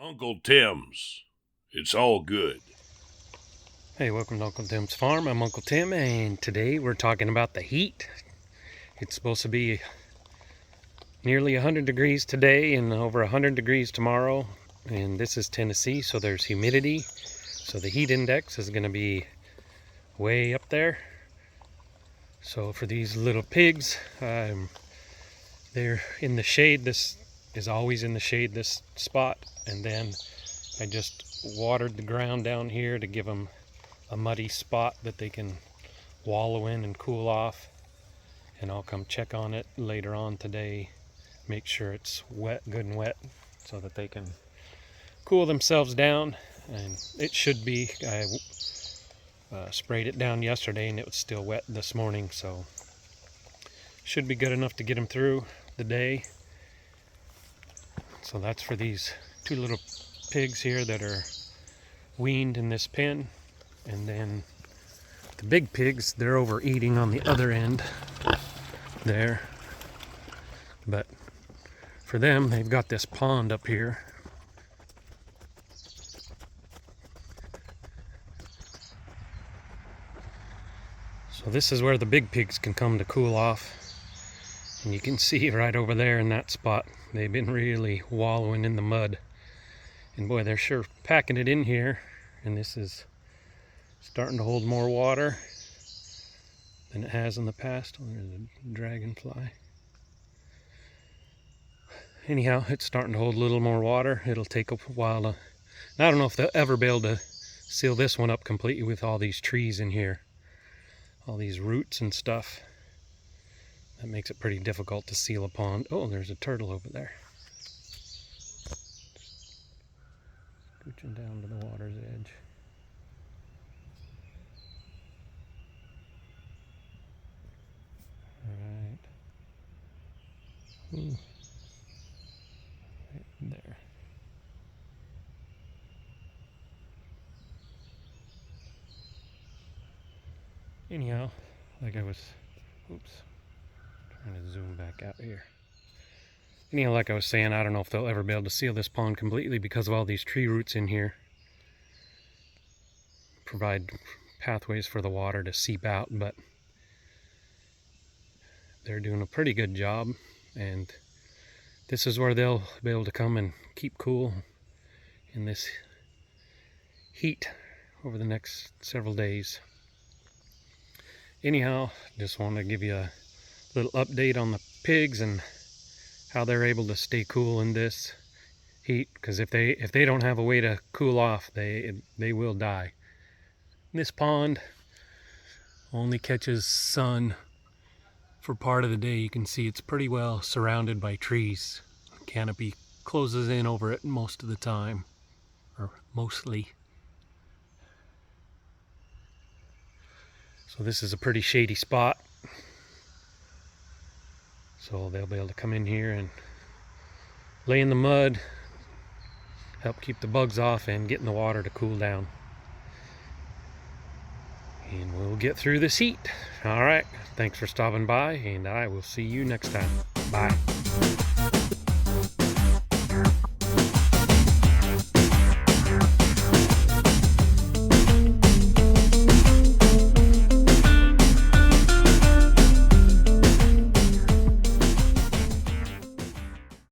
Uncle Tim's. It's all good. Hey, welcome to Uncle Tim's Farm. I'm Uncle Tim, and today we're talking about the heat. It's supposed to be nearly 100 degrees today and over 100 degrees tomorrow. And this is Tennessee, so there's humidity. So the heat index is going to be way up there. So for these little pigs, they're in the shade. This is always in the shade, this spot. And then I just watered the ground down here to give them a muddy spot that they can wallow in and cool off. And I'll come check on it later on today, make sure it's wet, good and wet, so that they can cool themselves down. And it should be. I sprayed it down yesterday and it was still wet this morning, so should be good enough to get them through the day. So that's for these two little pigs here that are weaned in this pen. And then the big pigs, they're overeating on the other end there. But for them, they've got this pond up here. So this is where the big pigs can come to cool off. And you can see right over there in that spot, they've been really wallowing in the mud. And boy, they're sure packing it in here. And this is starting to hold more water than it has in the past. Oh, there's a dragonfly. Anyhow, it's starting to hold a little more water. It'll take a while to... I don't know if they'll ever be able to seal this one up completely with all these trees in here. All these roots and stuff. That makes it pretty difficult to seal a pond. Oh, there's a turtle over there. Scooching down to the water's edge. Alright. Right there. Anyhow, like I was, trying to zoom back out here. Anyhow, like I was saying, I don't know if they'll ever be able to seal this pond completely because of all these tree roots in here. Provide pathways for the water to seep out, but they're doing a pretty good job. And this is where they'll be able to come and keep cool in this heat over the next several days. Anyhow, just wanted to give you a little update on the pigs and how they're able to stay cool in this heat, because if they don't have a way to cool off, they will die. This pond only catches sun for part of the day. You can see it's pretty well surrounded by trees. The canopy closes in over it most of the time, or mostly. So this is a pretty shady spot. So they'll be able to come in here and lay in the mud, help keep the bugs off, and get in the water to cool down. And we'll get through this heat. All right, thanks for stopping by, and I will see you next time. Bye.